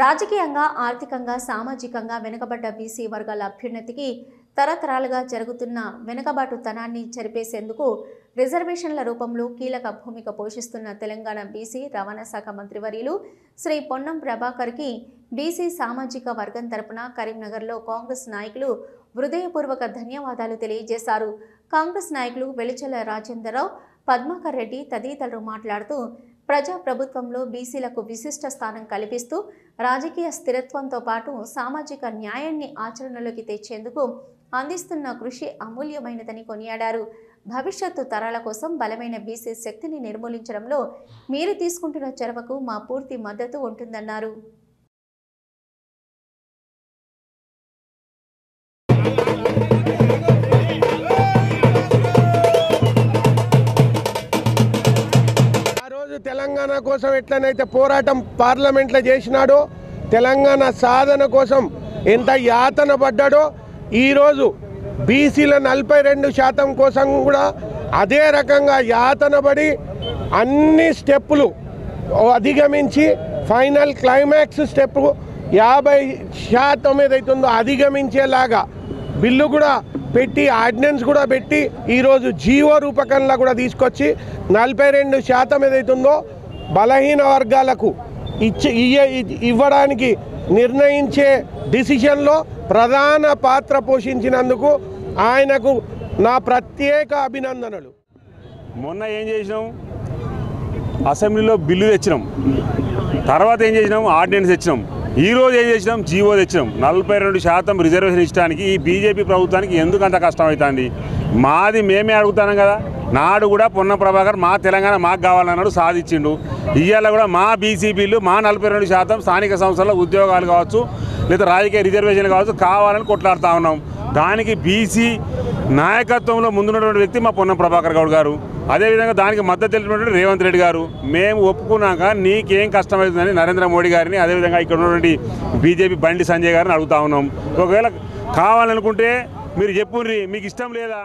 రాజకీయంగా, ఆర్థికంగా, సామాజికంగా వెనుకబడ్డ బీసీ వర్గాల అభ్యున్నతికి తరతరాలుగా జరుగుతున్న వెనుకబాటుతనాన్ని చెరిపేసేందుకు రిజర్వేషన్ల రూపంలో కీలక భూమిక పోషిస్తున్న తెలంగాణ బీసీ రవాణా శాఖ మంత్రివర్యులు శ్రీ పొన్నం ప్రభాకర్కి బీసీ సామాజిక వర్గం తరపున కరీంనగర్లో కాంగ్రెస్ నాయకులు హృదయపూర్వక ధన్యవాదాలు తెలియజేశారు. కాంగ్రెస్ నాయకులు వెలిచెల రాజేంద్రరావు, పద్మాకర్ రెడ్డి తదితరులు మాట్లాడుతూ ప్రజాప్రభుత్వంలో బీసీలకు విశిష్ట స్థానం కల్పిస్తూ రాజకీయ స్థిరత్వంతో పాటు సామాజిక న్యాయాన్ని ఆచరణలోకి తెచ్చేందుకు అందిస్తున్న కృషి అమూల్యమైనదని కొనియాడారు. భవిష్యత్తు తరాల కోసం బలమైన బీసీ శక్తిని నిర్మూలించడంలో మీరు తీసుకుంటున్న చొరవకు మా పూర్తి మద్దతు ఉంటుందన్నారు. తెలంగాణ కోసం ఎట్లనైతే పోరాటం పార్లమెంట్లో చేసినాడో, తెలంగాణ సాధన కోసం ఎంత యాతన పడ్డాడో, ఈరోజు బీసీల 42% కోసం కూడా అదే రకంగా యాతన పడి అన్ని స్టెప్పులు అధిగమించి ఫైనల్ క్లైమాక్స్ స్టెప్ 50% ఏదైతుందో అధిగమించేలాగా బిల్లు కూడా పెట్టి, ఆర్డినెన్స్ కూడా పెట్టి, ఈరోజు జీవో రూపకంలో కూడా తీసుకొచ్చి 42% ఏదైతుందో బలహీన వర్గాలకు ఇవ్వడానికి నిర్ణయించే డిసిషన్లో ప్రధాన పాత్ర పోషించినందుకు ఆయనకు నా ప్రత్యేక అభినందనలు. మొన్న ఏం చేసినాం, అసెంబ్లీలో బిల్లు తెచ్చినాం, తర్వాత ఏం చేసినాం, ఆర్డినెన్స్ తెచ్చినాం, ఈరోజు ఏం చేసినాం, జీవో తెచ్చినాం. 42% రిజర్వేషన్ ఇచ్చడానికి ఈ బీజేపీ ప్రభుత్వానికి ఎందుకు అంత కష్టం అవుతుంది? మాది మేమే అడుగుతాం కదా. నాడు కూడా పొన్నం ప్రభాకర్ మా తెలంగాణ మాకు కావాలన్నాడు, సాధించిండు. ఇవాళ కూడా మా బీసీపీలు మా 42% స్థానిక సంస్థల్లో ఉద్యోగాలు కావచ్చు, లేదా రాజకీయ రిజర్వేషన్ కావచ్చు కావాలని కొట్లాడుతూ ఉన్నాం. దానికి బీసీ నాయకత్వంలో ముందున్నటువంటి వ్యక్తి మా పొన్నం ప్రభాకర్ గౌడ్ గారు, అదేవిధంగా దానికి మద్దతు తెలిపినటువంటి రేవంత్ రెడ్డి గారు. మేము ఒప్పుకున్నాక నీకేం కష్టమవుతుందని నరేంద్ర మోడీ గారిని, అదేవిధంగా ఇక్కడ ఉన్నటువంటి బీజేపీ బండి సంజయ్ గారిని అడుగుతా ఉన్నాం. ఒకవేళ కావాలనుకుంటే మీరు చెప్పుర్రి, మీకు ఇష్టం లేదా?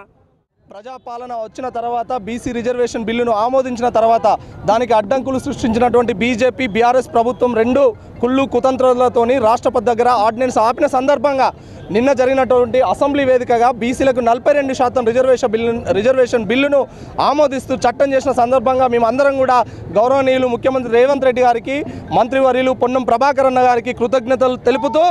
ప్రజాపాలన వచ్చిన తర్వాత బీసీ రిజర్వేషన్ బిల్లును ఆమోదించిన తర్వాత దానికి అడ్డంకులు సృష్టించినటువంటి బీజేపీ బీఆర్ఎస్ ప్రభుత్వం రెండు కుళ్ళు కుతంత్రాలతోని రాష్ట్రపతి దగ్గర ఆర్డినెన్స్ ఆపిన సందర్భంగా నిన్న జరిగినటువంటి అసెంబ్లీ వేదికగా బీసీలకు 42% రిజర్వేషన్ బిల్లును ఆమోదిస్తూ చట్టం చేసిన సందర్భంగా మేమందరం కూడా గౌరవనీయులు ముఖ్యమంత్రి రేవంత్ రెడ్డి గారికి, మంత్రివర్యులు పొన్నం ప్రభాకర్ అన్న గారికి కృతజ్ఞతలు తెలుపుతూ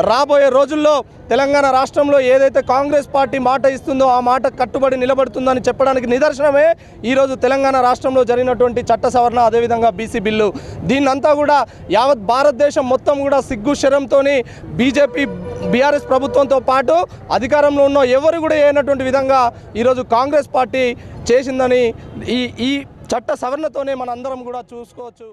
రాబోయే రోజుల్లో తెలంగాణ రాష్ట్రంలో ఏదైతే కాంగ్రెస్ పార్టీ మాట ఇస్తుందో ఆ మాట కట్టుబడి నిలబడుతుందని చెప్పడానికి నిదర్శనమే ఈరోజు తెలంగాణ రాష్ట్రంలో జరిగినటువంటి చట్ట సవరణ, అదేవిధంగా బీసీ బిల్లు. దీన్నంతా కూడా యావత్ భారతదేశం మొత్తం కూడా సిగ్గు శరంతో బీజేపీ బీఆర్ఎస్ ప్రభుత్వంతో పాటు అధికారంలో ఉన్న ఎవరు కూడా అయినటువంటి విధంగా ఈరోజు కాంగ్రెస్ పార్టీ చేసిందని ఈ చట్ట సవరణతోనే మనందరం కూడా చూసుకోవచ్చు.